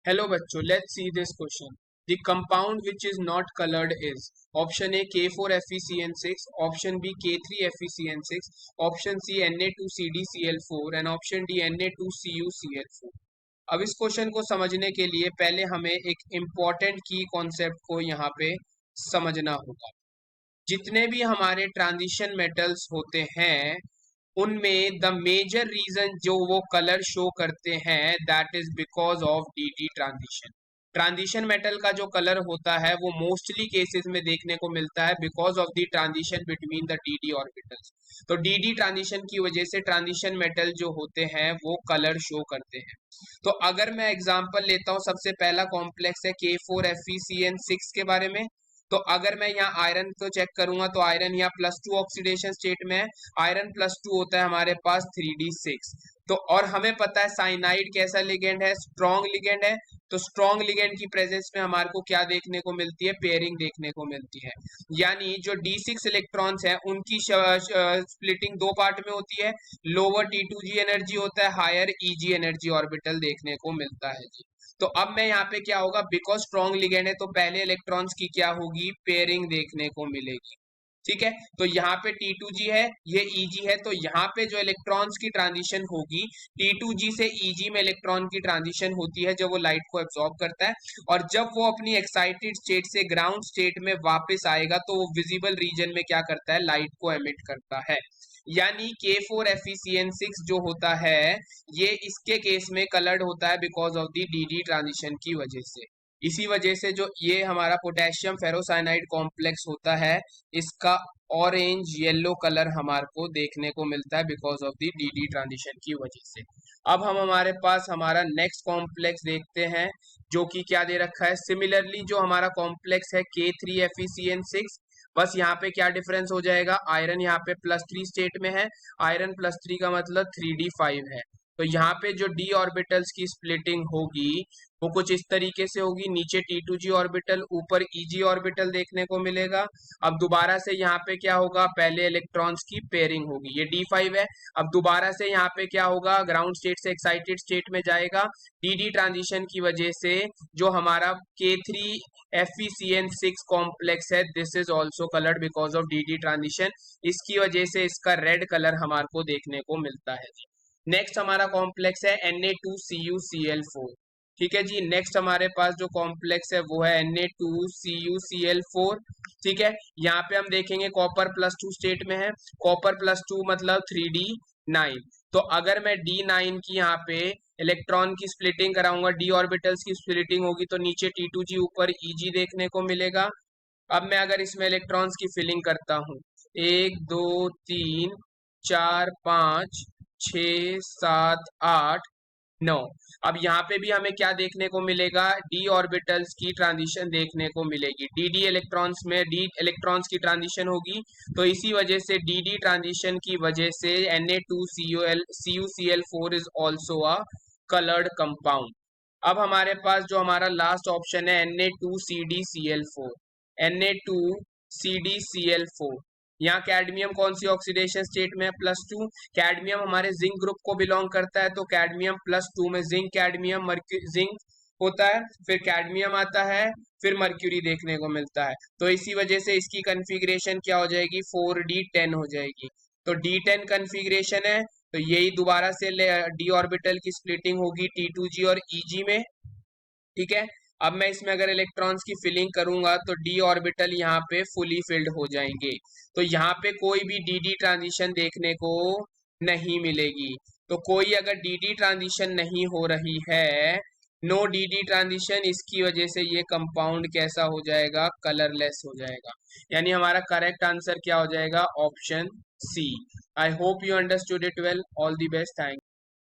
Hello बच्चों, let's see this question. The compound which is not colored is option A K4FeCN6, option B K3FeCN6, option C Na2CdCl4 and option D Na2CuCl4. अब इस question को समझने के लिए पहले हमें एक इम्पॉर्टेंट की कॉन्सेप्ट को यहाँ पे समझना होगा। जितने भी हमारे ट्रांजिशन मेटल्स होते हैं उनमें द मेजर रीजन जो वो कलर शो करते हैं that is because of D transition. Transition metal का जो कलर होता है वो मोस्टली केसेस में देखने को मिलता है because of the transition between the D orbitals. तो डी ट्रांजिशन की वजह से ट्रांजिशन मेटल जो होते हैं वो कलर शो करते हैं। तो अगर मैं एग्जांपल लेता हूँ, सबसे पहला कॉम्प्लेक्स है K4FeCN6 के बारे में। तो अगर मैं यहाँ आयरन को चेक करूंगा तो आयरन यहाँ +2 ऑक्सीडेशन स्टेट में है। आयरन +2 होता है हमारे पास 3d6। तो और हमें पता है साइनाइड कैसा लिगेंड है, स्ट्रॉन्ग लिगेंड है। तो स्ट्रॉन्ग लिगेंड की प्रेजेंस में हमारे को क्या देखने को मिलती है, पेयरिंग देखने को मिलती है। यानी जो d6 इलेक्ट्रॉन्स हैं उनकी स्प्लिटिंग दो पार्ट में होती है। लोअर T2g एनर्जी होता है, हायर Eg एनर्जी ऑर्बिटल देखने को मिलता है जी। तो अब मैं यहाँ पे क्या होगा, बिकॉज स्ट्रॉन्ग लिगेंड है तो पहले इलेक्ट्रॉन्स की क्या होगी, पेयरिंग देखने को मिलेगी। ठीक है, तो यहाँ पे T2g है, ये Eg है। तो यहाँ पे जो इलेक्ट्रॉन्स की ट्रांजिशन होगी, T2g से Eg में इलेक्ट्रॉन की ट्रांजिशन होती है जब वो लाइट को एब्जॉर्ब करता है। और जब वो अपनी एक्साइटेड स्टेट से ग्राउंड स्टेट में वापस आएगा तो वो विजिबल रीजन में क्या करता है, लाइट को एमिट करता है। यानी K4FeCN6 जो होता है ये इसके केस में कलर्ड होता है because of the D transition की वजह से। इसी वजह से जो ये हमारा पोटेशियम फेरोसाइनाइड कॉम्प्लेक्स होता है इसका ऑरेंज येलो कलर हमारे को देखने को मिलता है because of the D transition की वजह से। अब हम हमारे पास हमारा नेक्स्ट कॉम्प्लेक्स देखते हैं जो कि क्या दे रखा है। सिमिलरली जो हमारा कॉम्प्लेक्स है K3FeCN6, बस यहाँ पे क्या डिफरेंस हो जाएगा, आयरन यहाँ पे +3 स्टेट में है। आयरन +3 का मतलब 3d5 है। तो यहाँ पे जो d ऑर्बिटल्स की स्प्लिटिंग होगी वो कुछ इस तरीके से होगी, नीचे T2g ऑर्बिटल, ऊपर Eg ऑर्बिटल देखने को मिलेगा। अब दोबारा से यहाँ पे क्या होगा, पहले इलेक्ट्रॉन्स की पेयरिंग होगी, ये d5 है। अब दोबारा से यहाँ पे क्या होगा, ग्राउंड स्टेट से एक्साइटेड स्टेट में जाएगा। डी ट्रांजिशन की वजह से जो हमारा K3FeCN6 कॉम्प्लेक्स है this is also coloured because of D transition. इसकी वजह से इसका रेड कलर हमारे को देखने को मिलता है जी। नेक्स्ट हमारा कॉम्प्लेक्स है Na2CuCl4। ठीक है जी, नेक्स्ट हमारे पास जो कॉम्प्लेक्स है वो है Na2CuCl4। ठीक है, यहाँ पे हम देखेंगे कॉपर +2 स्टेट में है। कॉपर +2 मतलब 3d9। तो अगर मैं d9 की यहाँ पे इलेक्ट्रॉन की स्प्लिटिंग कराऊंगा, d ऑर्बिटल्स की स्प्लिटिंग होगी तो नीचे T2g ऊपर Eg देखने को मिलेगा। अब मैं अगर इसमें इलेक्ट्रॉन्स की फिलिंग करता हूँ 1 2 3 4 5 6 7 8 9, अब यहाँ पे भी हमें क्या देखने को मिलेगा, d ऑर्बिटल्स की ट्रांजिशन देखने को मिलेगी। डी इलेक्ट्रॉन्स में d इलेक्ट्रॉन्स की ट्रांजिशन होगी। तो इसी वजह से डी ट्रांजिशन की वजह से Na2CuCl4 is also a coloured compound. अब हमारे पास जो हमारा लास्ट ऑप्शन है Na2CdCl4। Na2CdCl4, यहाँ कैडमियम कौन सी ऑक्सीडेशन स्टेट में है, +2। कैडमियम हमारे जिंक ग्रुप को बिलोंग करता है तो कैडमियम +2 में जिंक कैडमियम जिंक होता है, फिर कैडमियम आता है, फिर मर्क्यूरी देखने को मिलता है। तो इसी वजह से इसकी कन्फिग्रेशन क्या हो जाएगी, 4d10 हो जाएगी। तो d10 कन्फिग्रेशन है तो यही दोबारा से d ऑर्बिटल की स्प्लिटिंग होगी T2g और Eg में। ठीक है, अब मैं इसमें अगर इलेक्ट्रॉन्स की फिलिंग करूंगा तो d ऑर्बिटल यहाँ पे फुली फिल्ड हो जाएंगे। तो यहाँ पे कोई भी डी ट्रांजिशन देखने को नहीं मिलेगी। तो कोई अगर डी ट्रांजिशन नहीं हो रही है, नो डी ट्रांजिशन, इसकी वजह से ये कंपाउंड कैसा हो जाएगा, कलरलेस हो जाएगा। यानी हमारा करेक्ट आंसर क्या हो जाएगा, option C. I hope you understood it well. All the best, thank